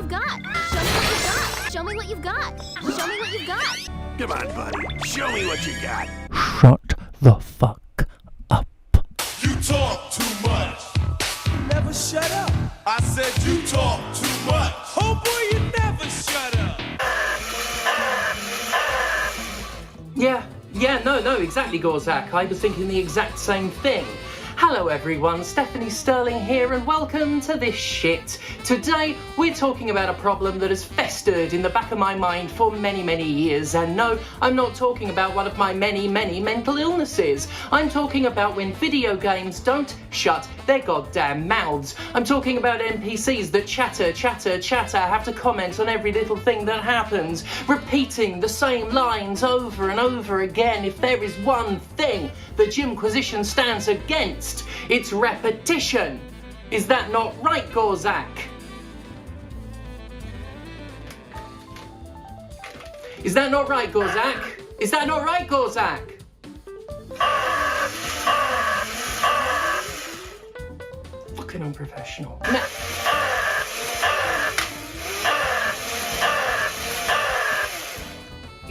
you've got. Show me what you've got. Show me what you've got. Show me what you've got. Come on, buddy. Show me what you got. Shut the fuck up. You talk too much. You never shut up. I said you talk too much. Oh boy, you never shut up. No, exactly, Gorzak. I was thinking the exact same thing. Hello everyone, Stephanie Sterling here and welcome to this shit. Today we're talking about a problem that has festered in the back of my mind for many years, and no, I'm not talking about one of my many mental illnesses. I'm talking about when video games don't shut their goddamn mouths. I'm talking about NPCs that chatter, have to comment on every little thing that happens, repeating the same lines over and over again. If there is one thing the Jimquisition stands against, it's repetition. Is that not right, Gorzak? Is that not right, Gorzak? Is that not right, Gorzak? Fucking unprofessional.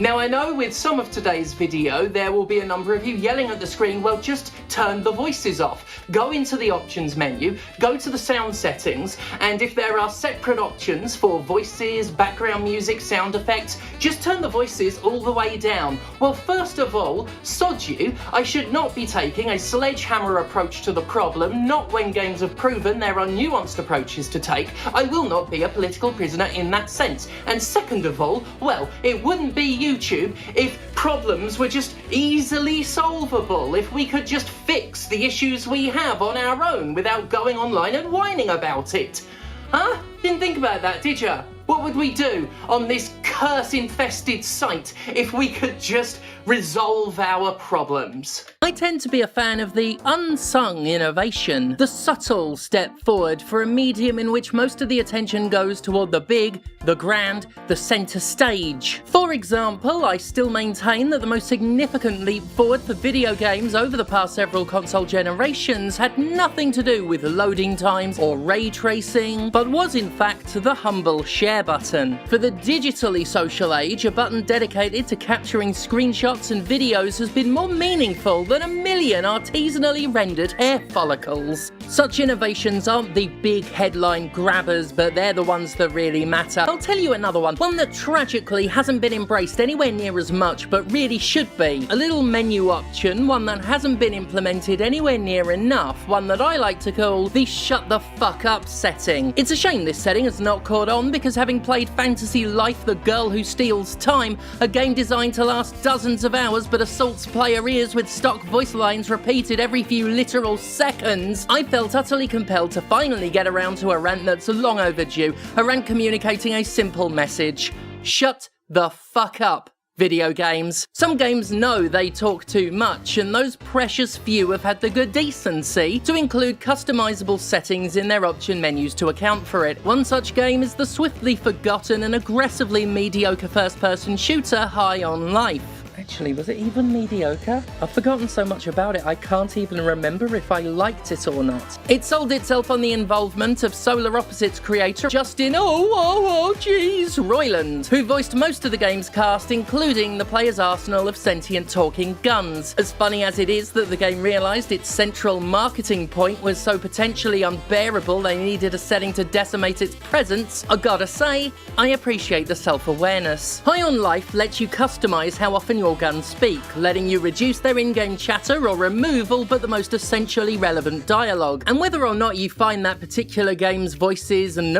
Now I know with some of today's video there will be a number of you yelling at the screen, well just turn the voices off. Go into the options menu, go to the sound settings, and if there are separate options for voices, background music, sound effects, just turn the voices all the way down. Well, first of all, sod you, I should not be taking a sledgehammer approach to the problem, not when games have proven there are nuanced approaches to take. I will not be a political prisoner in that sense. And second of all, well, it wouldn't be YouTube if problems were just easily solvable, if we could just fix the issues we have on our own without going online and whining about it. Huh? Didn't think about that, did ya? What would we do on this curse-infested site if we could just resolve our problems? I tend to be a fan of the unsung innovation, the subtle step forward for a medium in which most of the attention goes toward the big, the grand, the centre stage. For example, I still maintain that the most significant leap forward for video games over the past several console generations had nothing to do with loading times or ray tracing, but was in fact the humble share button. For the digitally social age, a button dedicated to capturing screenshots and videos has been more meaningful than a million artisanally rendered hair follicles. Such innovations aren't the big headline grabbers, but they're the ones that really matter. I'll tell you another one that tragically hasn't been embraced anywhere near as much, but really should be. A little menu option, one that hasn't been implemented anywhere near enough, one that I like to call the shut the fuck up setting. It's a shame this setting has not caught on, because having played Fantasy Life: The Girl Who Steals Time, a game designed to last dozens of hours but assaults player ears with stock voice lines repeated every few literal seconds, I felt utterly compelled to finally get around to a rant that's long overdue, a rant communicating a simple message: shut the fuck up, video games. Some games know they talk too much, and those precious few have had the good decency to include customizable settings in their option menus to account for it. One such game is the swiftly forgotten and aggressively mediocre first-person shooter High on Life. Actually, was it even mediocre? I've forgotten so much about it I can't even remember if I liked it or not. It sold itself on the involvement of Solar Opposites creator Justin jeez Roiland, who voiced most of the game's cast, including the player's arsenal of sentient talking guns. As funny as it is that the game realised its central marketing point was so potentially unbearable they needed a setting to decimate its presence, I gotta say, I appreciate the self-awareness. High on Life lets you customise how often your guns speak, letting you reduce their in-game chatter or remove all but the most essentially relevant dialogue. And whether or not you find that particular game's voices and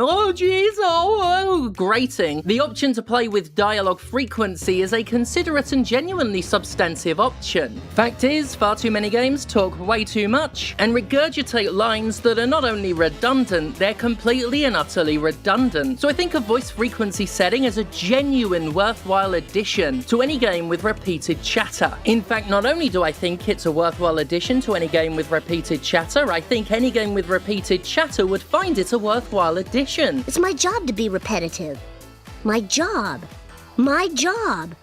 grating, the option to play with dialogue frequency is a considerate and genuinely substantive option. Fact is, far too many games talk way too much and regurgitate lines that are not only redundant, they're completely and utterly redundant. So I think a voice frequency setting is a genuine worthwhile addition to any game with repeated chatter. In fact, not only do I think it's a worthwhile addition to any game with repeated chatter, I think any game with repeated chatter would find it a worthwhile addition. It's my job to be repetitive. My job. My job.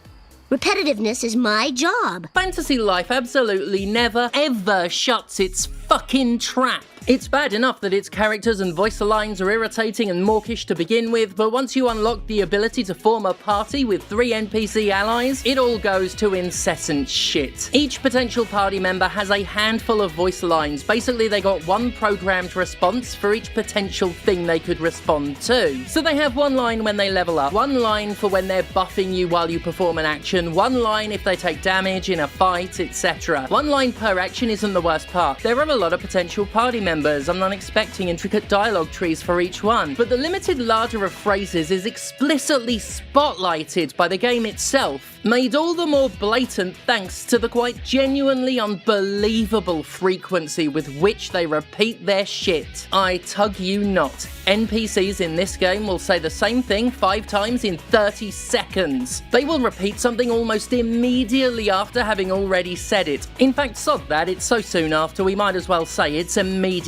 Repetitiveness is my job. Fantasy Life absolutely never, ever shuts its fucking trap. It's bad enough that its characters and voice lines are irritating and mawkish to begin with, but once you unlock the ability to form a party with 3 NPC allies, it all goes to incessant shit. Each potential party member has a handful of voice lines. Basically, they got one programmed response for each potential thing they could respond to. So they have one line when they level up, one line for when they're buffing you while you perform an action, one line if they take damage in a fight, etc. One line per action isn't the worst part. There are a lot of potential party members. I'm not expecting intricate dialogue trees for each one, but the limited larder of phrases is explicitly spotlighted by the game itself, made all the more blatant thanks to the quite genuinely unbelievable frequency with which they repeat their shit. I tug you not. NPCs in this game will say the same thing 5 times in 30 seconds. They will repeat something almost immediately after having already said it. In fact, sod that, it's so soon after we might as well say it's immediate.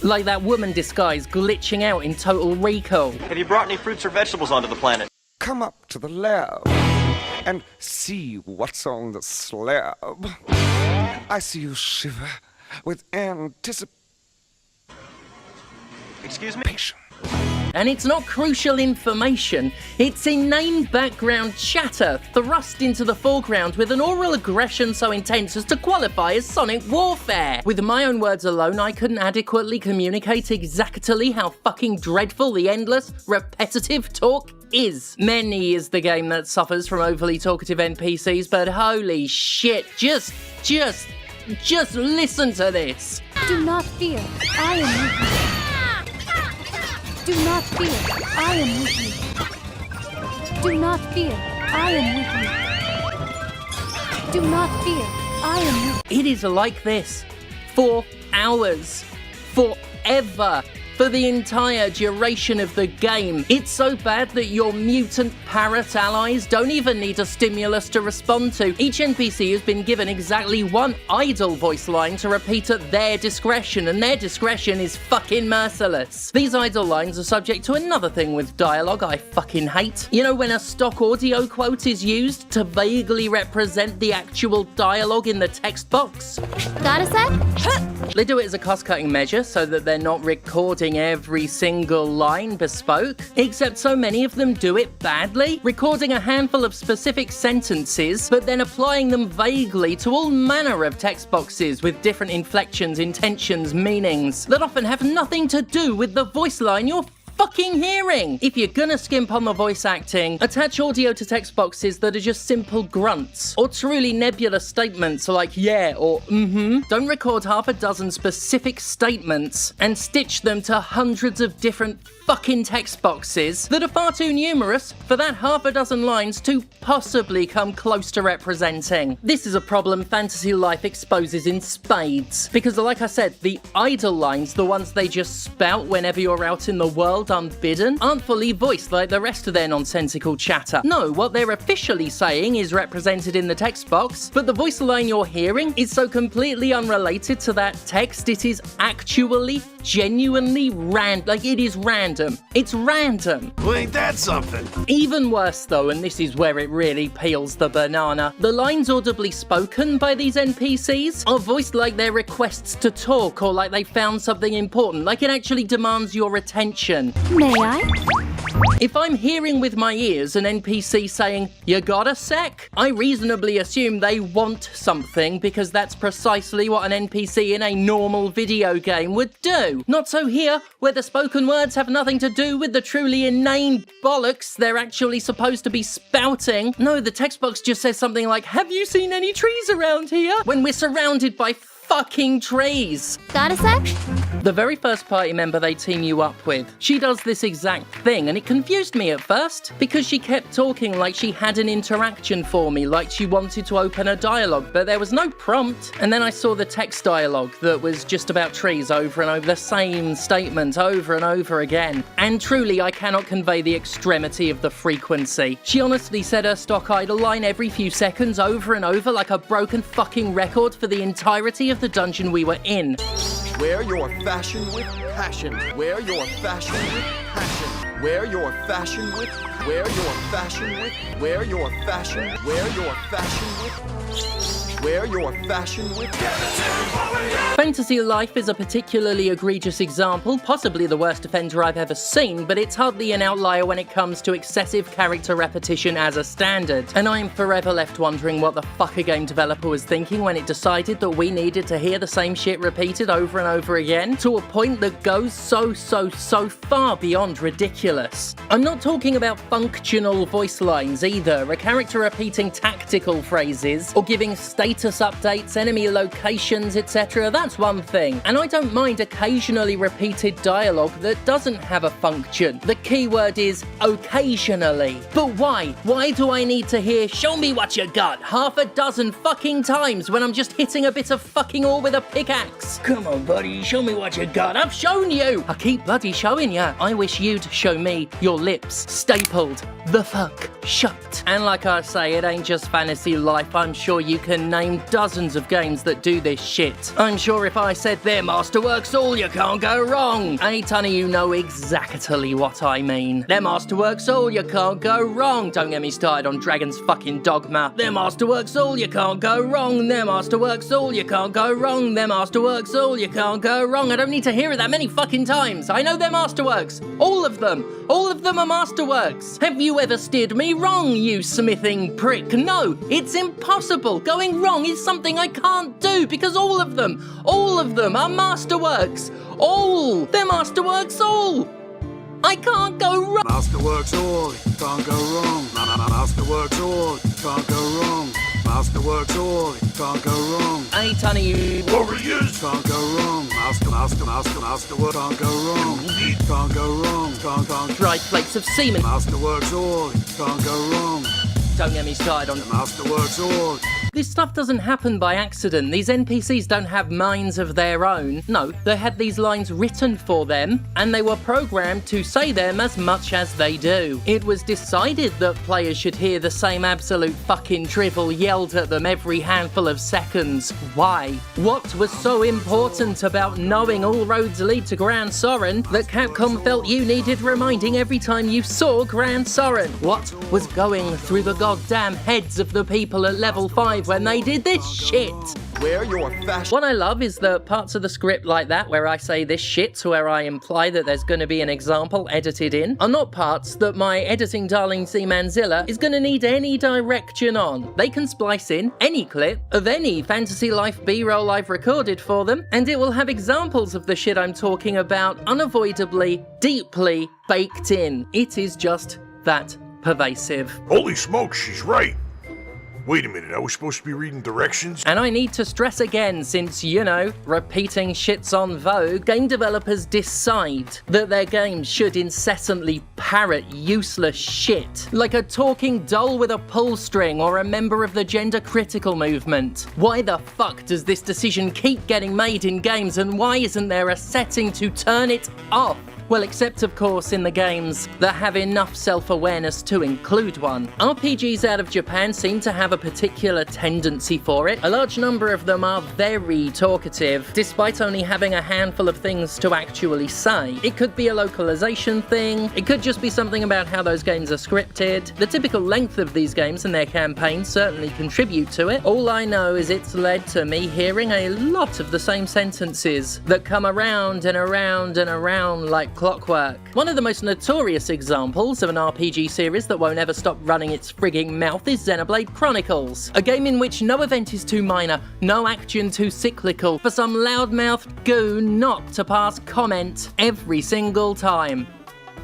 Like that woman disguise glitching out in Total Recall. Have you brought any fruits or vegetables onto the planet? Come up to the lab and see what's on the slab. I see you shiver with anticipation. Excuse me? And it's not crucial information, it's inane background chatter thrust into the foreground with an oral aggression so intense as to qualify as sonic warfare. With my own words alone, I couldn't adequately communicate exactly how fucking dreadful the endless, repetitive talk is. Many is the game that suffers from overly talkative NPCs, but holy shit, just listen to this. Do not fear, I am with you. Do not fear, I am with you. Do not fear, I am with you. Do not fear, I am with you. It is like this for hours, forever, for the entire duration of the game. It's so bad that your mutant parrot allies don't even need a stimulus to respond to. Each NPC has been given exactly one idle voice line to repeat at their discretion, and their discretion is fucking merciless. These idle lines are subject to another thing with dialogue I fucking hate. You know when a stock audio quote is used to vaguely represent the actual dialogue in the text box? Got a sec? They do it as a cost-cutting measure so that they're not recording every single line bespoke, except so many of them do it badly, recording a handful of specific sentences, but then applying them vaguely to all manner of text boxes with different inflections, intentions, meanings, that often have nothing to do with the voice line you're fucking hearing. If you're gonna skimp on the voice acting, attach audio to text boxes that are just simple grunts, or truly nebulous statements like yeah or mm-hmm. Don't record half a dozen specific statements and stitch them to hundreds of different fucking text boxes that are far too numerous for that half a dozen lines to possibly come close to representing. This is a problem Fantasy Life exposes in spades, because like I said, the idle lines, the ones they just spout whenever you're out in the world unbidden, aren't fully voiced like the rest of their nonsensical chatter. No, what they're officially saying is represented in the text box, but the voice line you're hearing is so completely unrelated to that text, it is actually genuinely it is random. It's random. Well, ain't that something? Even worse though, and this is where it really peels the banana, the lines audibly spoken by these NPCs are voiced like they're requests to talk, or like they found something important, like it actually demands your attention. May I? If I'm hearing with my ears an NPC saying, "You got a sec?" I reasonably assume they want something, because that's precisely what an NPC in a normal video game would do. Not so here, where the spoken words have nothing to do with the truly inane bollocks they're actually supposed to be spouting. No, the text box just says something like, "Have you seen any trees around here?" when we're surrounded by fucking trees. Got a sec? The very first party member they team you up with, she does this exact thing, and it confused me at first, because she kept talking like she had an interaction for me, like she wanted to open a dialogue, but there was no prompt. And then I saw the text dialogue that was just about trees over and over, the same statement over and over again. And truly, I cannot convey the extremity of the frequency. She honestly said her stock idle line every few seconds over and over like a broken fucking record for the entirety of the dungeon we were in. Wear your fashion with passion. Wear your fashion with passion. Wear your fashion with. Wear your fashion with. Wear your fashion. Wear your fashion with. Wear your fashion with Fantasy Life is a particularly egregious example, possibly the worst offender I've ever seen, but it's hardly an outlier when it comes to excessive character repetition as a standard. And I'm forever left wondering what the fuck a game developer was thinking when it decided that we needed to hear the same shit repeated over and over again, to a point that goes so far beyond ridiculous. I'm not talking about functional voice lines either, a character repeating tactical phrases, or giving status updates, enemy locations, etc. That's one thing. And I don't mind occasionally repeated dialogue that doesn't have a function. The key word is occasionally. But why? Why do I need to hear "show me what you got" half a dozen fucking times when I'm just hitting a bit of fucking ore with a pickaxe? Come on, buddy, show me what you got. I've shown you. I keep bloody showing you. I wish you'd show me your lips stapled the fuck shut. And like I say, it ain't just Fantasy Life. I'm sure you can name dozens of games that do this shit. I'm sure if I said their masterworks all, you can't go wrong. A ton of you know exactly what I mean. Their masterworks all, you can't go wrong. Don't get me started on Dragon's fucking Dogma. Their masterworks all, you can't go wrong. Their masterworks all, you can't go wrong. Their masterworks all, you can't go wrong. I don't need to hear it that many fucking times. I know their masterworks. All of them. All of them are masterworks. Have you ever steered me wrong, you smithing prick? No, it's impossible. Going wrong is something I can't do because all of them are masterworks. All. They're masterworks all. I can't go wrong. Masterworks all, can't go wrong. Masterworks all, can't go wrong. Masterworks all, can't go wrong. A ton of you Warriors, can't go wrong. Masterwork, can't go wrong. Can't go wrong, can't. dry plates of semen. Masterworks all, can't go wrong. Don't get me started on Masterworks all. This stuff doesn't happen by accident. These NPCs don't have minds of their own. No, they had these lines written for them, and they were programmed to say them as much as they do. It was decided that players should hear the same absolute fucking drivel yelled at them every handful of seconds. Why? What was so important about knowing all roads lead to Gran Soren that Capcom felt you needed reminding every time you saw Gran Soren? What was going through the goddamn heads of the people at level 5 when they did this shit? Wear your fashion. What I love is the parts of the script like that where I say this shit, where I imply that there's going to be an example edited in, are not parts that my editing darling Seamanzilla is going to need any direction on. They can splice in any clip of any Fantasy Life B-roll I've recorded for them, and it will have examples of the shit I'm talking about unavoidably, deeply baked in. It is just that pervasive. Holy smokes, she's right. Wait a minute, I was supposed to be reading directions? And I need to stress again, since, you know, repeating shit's on vogue, game developers decide that their games should incessantly parrot useless shit, like a talking doll with a pull string or a member of the gender critical movement. Why the fuck does this decision keep getting made in games, and why isn't there a setting to turn it off? Well, except of course in the games that have enough self-awareness to include one. RPGs out of Japan seem to have a particular tendency for it. A large number of them are very talkative, despite only having a handful of things to actually say. It could be a localization thing, it could just be something about how those games are scripted. The typical length of these games and their campaigns certainly contribute to it. All I know is it's led to me hearing a lot of the same sentences that come around and around and around like clockwork. One of the most notorious examples of an RPG series that won't ever stop running its frigging mouth is Xenoblade Chronicles, a game in which no event is too minor, no action too cyclical, for some loudmouthed goon not to pass comment every single time.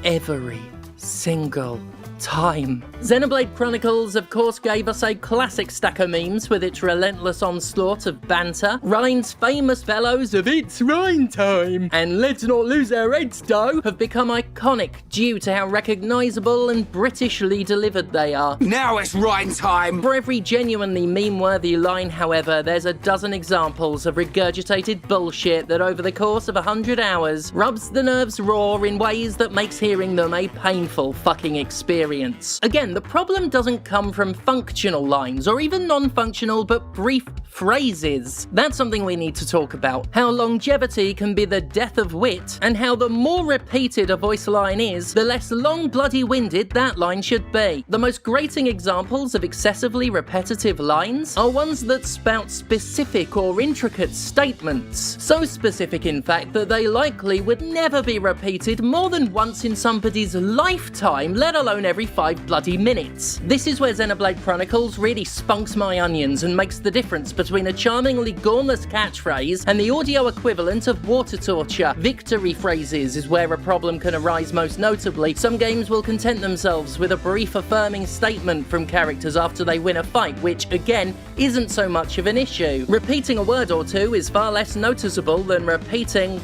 Every single time. Xenoblade Chronicles, of course, gave us a classic stack of memes with its relentless onslaught of banter, Reyn's famous bellows of "It's Reyn time" and "Let's not lose our heads, though" have become iconic due to how recognisable and Britishly delivered they are. Now it's Reyn time! For every genuinely meme-worthy line, however, there's a dozen examples of regurgitated bullshit that over the course of 100 hours rubs the nerves raw in ways that makes hearing them a painful fucking experience. experience. Again, the problem doesn't come from functional lines, or even non-functional but brief phrases. That's something we need to talk about. How longevity can be the death of wit, and how the more repeated a voice line is, the less long bloody-winded that line should be. The most grating examples of excessively repetitive lines are ones that spout specific or intricate statements. So specific, in fact, that they likely would never be repeated more than once in somebody's lifetime, let alone every 5 bloody minutes. This is where Xenoblade Chronicles really spunks my onions and makes the difference between a charmingly gormless catchphrase and the audio equivalent of water torture. Victory phrases is where a problem can arise most notably. Some games will content themselves with a brief affirming statement from characters after they win a fight, which, again, isn't so much of an issue. Repeating a word or two is far less noticeable than repeating,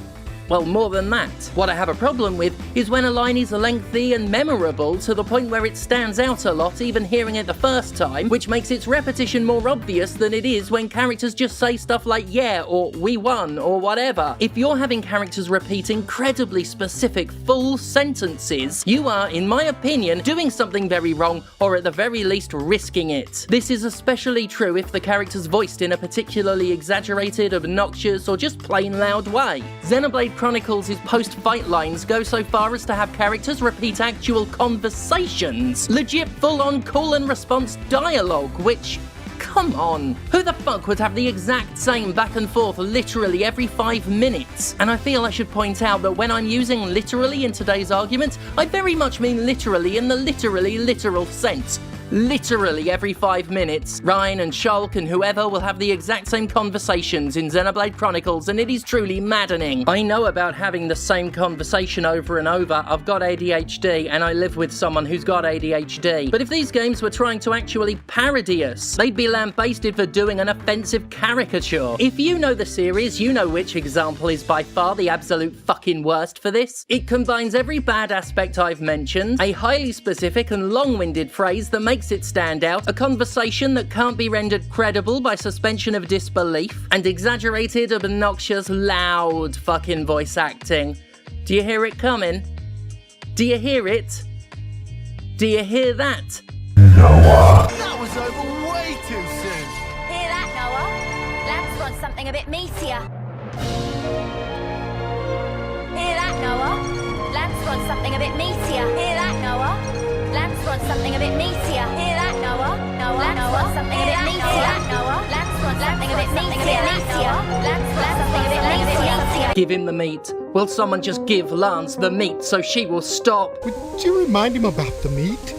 well, more than that. What I have a problem with is when a line is lengthy and memorable to the point where it stands out a lot even hearing it the first time, which makes its repetition more obvious than it is when characters just say stuff like yeah or we won or whatever. If you're having characters repeat incredibly specific full sentences, you are, in my opinion, doing something very wrong, or at the very least risking it. This is especially true if the character's voiced in a particularly exaggerated, obnoxious, or just plain loud way. Xenoblade Chronicles' post-fight lines go so far as to have characters repeat actual conversations, legit full-on call and response dialogue, which, come on, who the fuck would have the exact same back and forth literally every 5 minutes? And I feel I should point out that when I'm using literally in today's argument, I very much mean literally in the literally literal sense. Literally every 5 minutes, Reyn and Shulk and whoever will have the exact same conversations in Xenoblade Chronicles, and it is truly maddening. I know about having the same conversation over and over. I've got ADHD, and I live with someone who's got ADHD. But if these games were trying to actually parody us, they'd be lambasted for doing an offensive caricature. If you know the series, you know which example is by far the absolute fucking worst for this. It combines every bad aspect I've mentioned, a highly specific and long-winded phrase that makes it stand out, a conversation that can't be rendered credible by suspension of disbelief, and exaggerated, obnoxious, loud fucking voice acting. Do you hear it coming? Do you hear it? Do you hear that? That was over way too soon. Hear that, Noah? Lambs want something a bit meatier. Hear that, Noah? Lambs want something a bit meatier. Hear that, Noah? Lambs want something a bit meatier. Hear that, Noah? Lambs want something a bit meatier. Lambs want something a bit meatier. Lambs want something a bit meatier. Give him the meat. Will someone just give Lance the meat so she will stop? Would you remind him about the meat?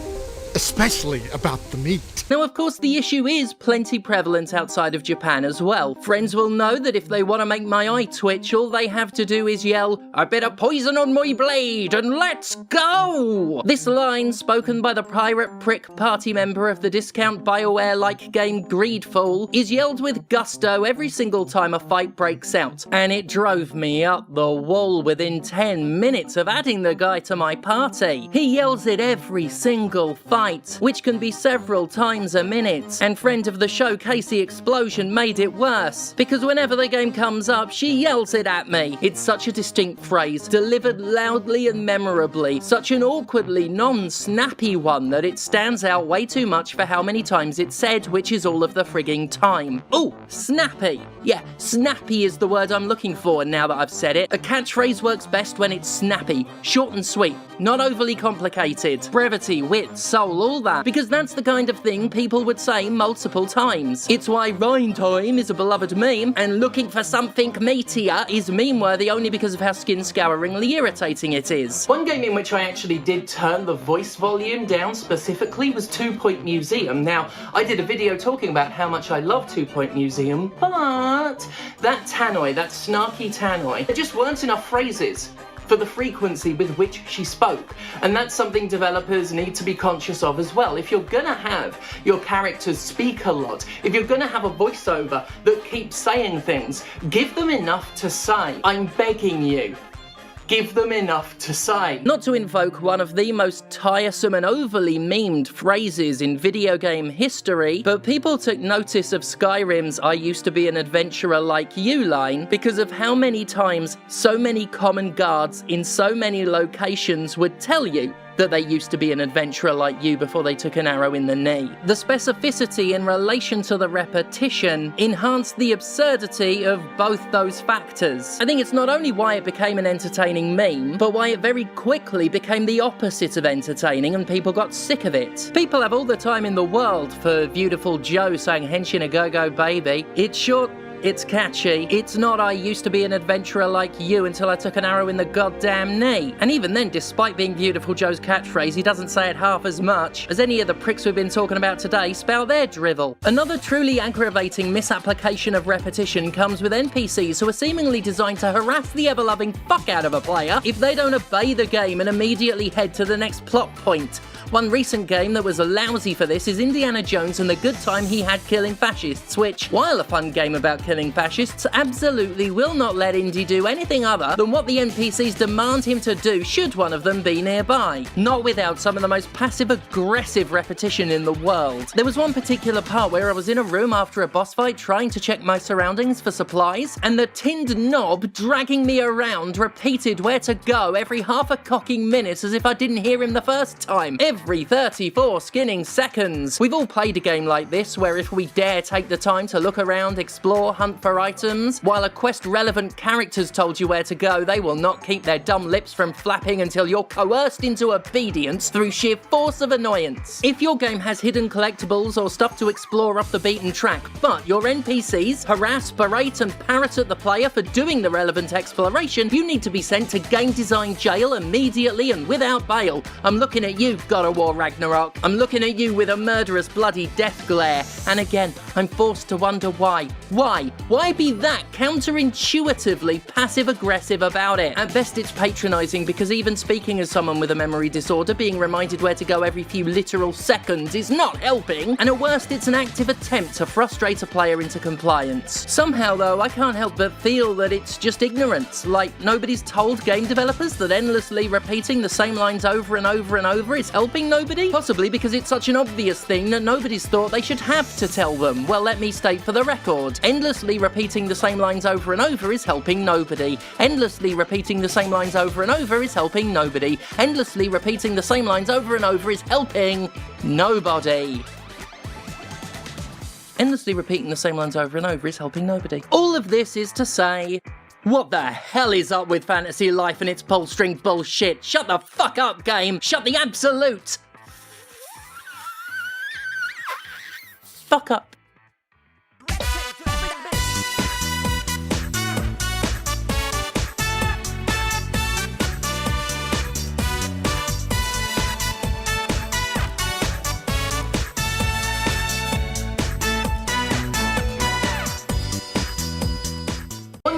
Especially about the meat. Now, of course, the issue is plenty prevalent outside of Japan as well. Friends will know that if they want to make my eye twitch, all they have to do is yell, "A bit of poison on my blade, and let's go!" This line, spoken by the pirate prick party member of the discount BioWare-like game Greedfall, is yelled with gusto every single time a fight breaks out, and it drove me up the wall within 10 minutes of adding the guy to my party. He yells it every single fight, which can be several times a minute, and friend of the show Casey Explosion made it worse, because whenever the game comes up, she yells it at me. It's such a distinct phrase, delivered loudly and memorably, such an awkwardly non-snappy one that it stands out way too much for how many times it's said, which is all of the frigging time. Ooh, snappy. Yeah, snappy is the word I'm looking for now that I've said it. A catchphrase works best when it's snappy, short and sweet, not overly complicated. Brevity, wit, soul, all that, because that's the kind of thing people would say multiple times. It's why Reyn time is a beloved meme, and looking for something meatier is meme-worthy only because of how skin-scouringly irritating it is. One game in which I actually did turn the voice volume down specifically was 2 Point Museum. Now, I did a video talking about how much I love 2 Point Museum, but that tannoy, that snarky tannoy, there just weren't enough phrases for the frequency with which she spoke, and that's something developers need to be conscious of as well. If you're gonna have your characters speak a lot, if you're gonna have a voiceover that keeps saying things, give them enough to say. I'm begging you. Give them enough to say. Not to invoke one of the most tiresome and overly memed phrases in video game history, but people took notice of Skyrim's "I used to be an adventurer like you" line because of how many times so many common guards in so many locations would tell you that they used to be an adventurer like you before they took an arrow in the knee. The specificity in relation to the repetition enhanced the absurdity of both those factors. I think it's not only why it became an entertaining meme, but why it very quickly became the opposite of entertaining and people got sick of it. People have all the time in the world for Beautiful Joe saying "Henshin a go-go baby." It's short, it's catchy. It's not "I used to be an adventurer like you until I took an arrow in the goddamn knee." And even then, despite being Beautiful Joe's catchphrase, he doesn't say it half as much as any of the pricks we've been talking about today spout their drivel. Another truly aggravating misapplication of repetition comes with NPCs who are seemingly designed to harass the ever-loving fuck out of a player if they don't obey the game and immediately head to the next plot point. One recent game that was lousy for this is Indiana Jones and the good time he had killing fascists, which, while a fun game about killing fascists, absolutely will not let Indy do anything other than what the NPCs demand him to do should one of them be nearby. Not without some of the most passive-aggressive repetition in the world. There was one particular part where I was in a room after a boss fight trying to check my surroundings for supplies, and the tinned knob dragging me around repeated where to go every half a cocking minute as if I didn't hear him the first time. Every 34 skinning seconds. We've all played a game like this where if we dare take the time to look around, explore, hunt for items, while a quest-relevant character's told you where to go, they will not keep their dumb lips from flapping until you're coerced into obedience through sheer force of annoyance. If your game has hidden collectibles or stuff to explore off the beaten track, but your NPCs harass, berate and parrot at the player for doing the relevant exploration, you need to be sent to game design jail immediately and without bail. I'm looking at you, God of War Ragnarok. I'm looking at you with a murderous bloody death glare. And again, I'm forced to wonder why. Why? Why be that counterintuitively passive-aggressive about it? At best it's patronising because even speaking as someone with a memory disorder, being reminded where to go every few literal seconds is not helping. And at worst it's an active attempt to frustrate a player into compliance. Somehow though, I can't help but feel that it's just ignorance. Like nobody's told game developers that endlessly repeating the same lines over and over and over is helping nobody? Possibly because it's such an obvious thing that nobody's thought they should have to tell them. Well, let me state for the record, endlessly repeating the same lines over and over is helping nobody. Endlessly repeating the same lines over and over is helping nobody. Endlessly repeating the same lines over and over is helping nobody. Endlessly repeating the same lines over and over is helping nobody. All of this is to say, what the hell is up with Fantasy Life and its pull string bullshit? Shut the fuck up, game! Shut the absolute fuck up.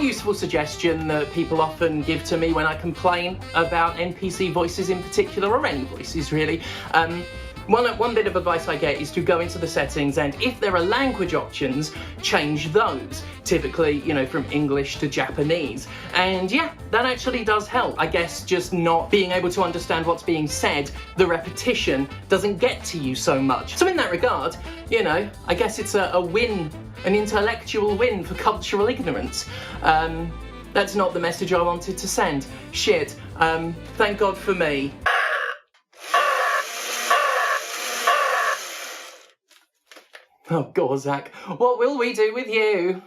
Useful suggestion that people often give to me when I complain about NPC voices in particular, or any voices really. One bit of advice I get is to go into the settings and if there are language options, change those. Typically, you know, from English to Japanese. And yeah, that actually does help. I guess just not being able to understand what's being said, the repetition doesn't get to you so much. So in that regard, you know, I guess it's a win, an intellectual win for cultural ignorance. That's not the message I wanted to send. Shit. Thank God for me. Oh, Gorzak, what will we do with you?